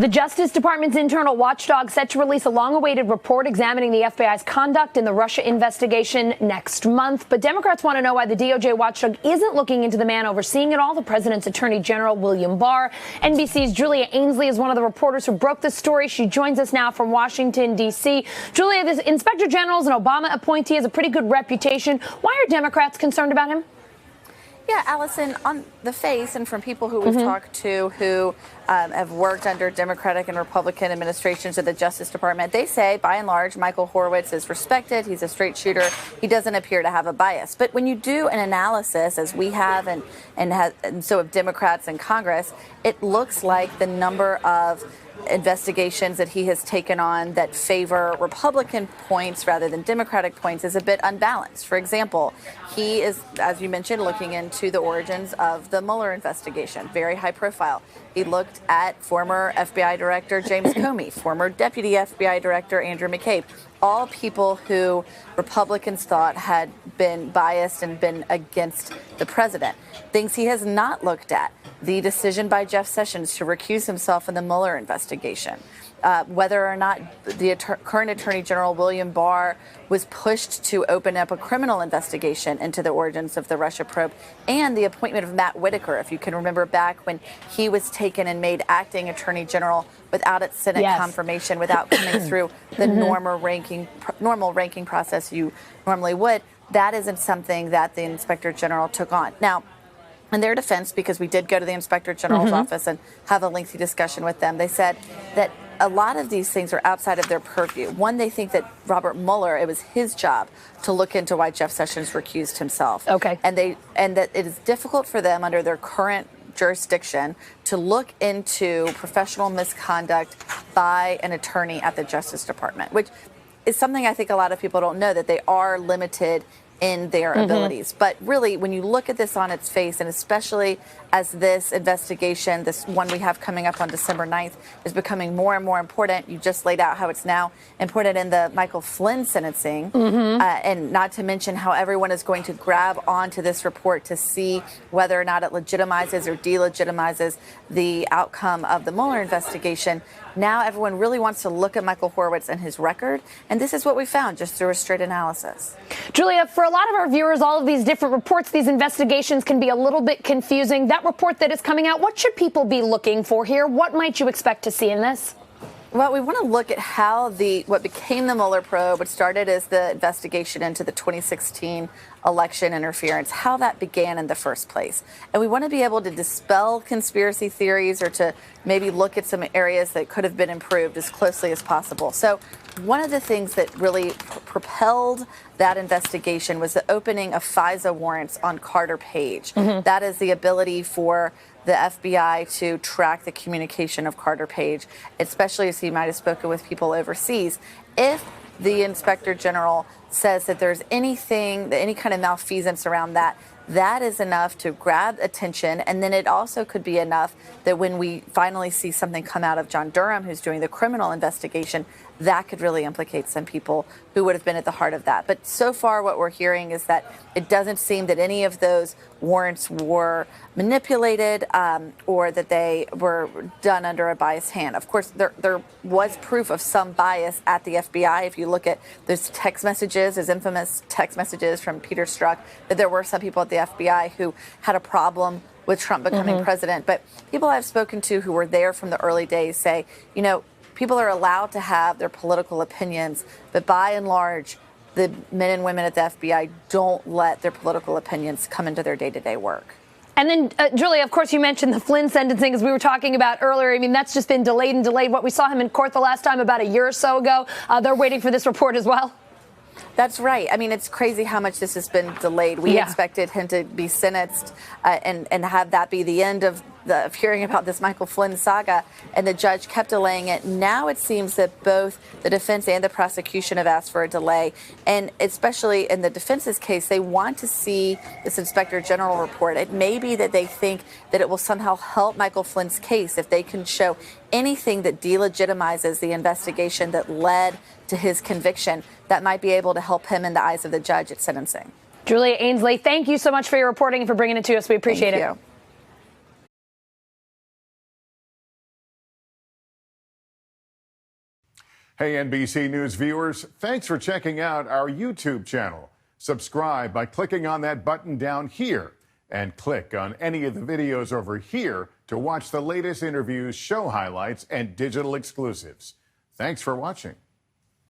The Justice Department's internal watchdog set to release a long-awaited report examining the FBI's conduct in the Russia investigation next month. But Democrats want to know why the DOJ Watchdog isn't looking into the man overseeing it all, the president's Attorney General William Barr. NBC's Julia Ainsley is one of the reporters who broke this story. She joins us now from Washington, D.C. Julia, this Inspector General is an Obama appointee, has a pretty good reputation. Why are Democrats concerned about him? Yeah, Allison, on the face, and from people who we've talked to who have worked under Democratic and Republican administrations of the Justice Department, they say, by and large, Michael Horowitz is respected. He's a straight shooter. He doesn't appear to have a bias. But when you do an analysis, as we have, and so have Democrats in Congress, it looks like the number of investigations that he has taken on that favor Republican points rather than Democratic points is a bit unbalanced. For example, he is, as you mentioned, looking into the origins of the Mueller investigation, very high profile. He looked at former FBI Director James Comey, former Deputy FBI Director Andrew McCabe, all people who Republicans thought had been biased and been against the president. Things he has not looked at: the decision by Jeff Sessions to recuse himself in the Mueller investigation, whether or not the current Attorney General William Barr was pushed to open up a criminal investigation into the origins of the Russia probe, and the appointment of Matt Whitaker, if you can remember back when he was taken and made acting Attorney General without its Senate confirmation, without coming through the normal ranking process you normally would. That isn't something that the Inspector General took on. Now, in their defense, because we did go to the Inspector General's office and have a lengthy discussion with them, they said that a lot of these things are outside of their purview. One, they think that Robert Mueller, it was his job to look into why Jeff Sessions recused himself. Okay. And that it is difficult for them under their current jurisdiction to look into professional misconduct by an attorney at the Justice Department, which is something I think a lot of people don't know, that they are limited in their abilities. But really, when you look at this on its face, and especially as this investigation, this one we have coming up on December 9th, is becoming more and more important. You just laid out how it's now important in the Michael Flynn sentencing, and not to mention how everyone is going to grab onto this report to see whether or not it legitimizes or delegitimizes the outcome of the Mueller investigation. Now everyone really wants to look at Michael Horowitz and his record, and this is what we found just through a straight analysis. Julia, for a lot of our viewers, all of these different reports, these investigations can be a little bit confusing. That report that is coming out, what should people be looking for here? What might you expect to see in this? Well, we want to look at how what became the Mueller probe, which started as the investigation into the 2016 election interference, how that began in the first place. And we want to be able to dispel conspiracy theories, or to maybe look at some areas that could have been improved as closely as possible. So one of the things that really propelled that investigation was the opening of FISA warrants on Carter Page. That is the ability for the FBI to track the communication of Carter Page, especially as he might have spoken with people overseas. If the Inspector General says that there's any kind of malfeasance around that, that is enough to grab attention. And then it also could be enough that when we finally see something come out of John Durham, who's doing the criminal investigation, that could really implicate some people who would have been at the heart of that. But so far what we're hearing is that it doesn't seem that any of those warrants were manipulated, or that they were done under a biased hand. Of course, there was proof of some bias at the FBI. If you look at those text messages, those infamous text messages from Peter Strzok, that there were some people at the FBI who had a problem with Trump becoming president. But people I've spoken to who were there from the early days say, you know, people are allowed to have their political opinions, but by and large, the men and women at the FBI don't let their political opinions come into their day-to-day work. And then, Julia, of course, you mentioned the Flynn sentencing, as we were talking about earlier. I mean, that's just been delayed and delayed. What we saw him in court the last time about a year or so ago, they're waiting for this report as well. That's right. I mean, it's crazy how much this has been delayed. We expected him to be sentenced and have that be the end of hearing about this Michael Flynn saga, and the judge kept delaying it. Now it seems that both the defense and the prosecution have asked for a delay, and especially in the defense's case, they want to see this Inspector General report. It may be that they think that it will somehow help Michael Flynn's case if they can show anything that delegitimizes the investigation that led to his conviction. That might be able to help him in the eyes of the judge at sentencing. Julia Ainsley, thank you so much for your reporting and for bringing it to us. We appreciate it. Thank you. Hey, NBC News viewers, thanks for checking out our YouTube channel. Subscribe by clicking on that button down here and click on any of the videos over here to watch the latest interviews, show highlights, and digital exclusives. Thanks for watching.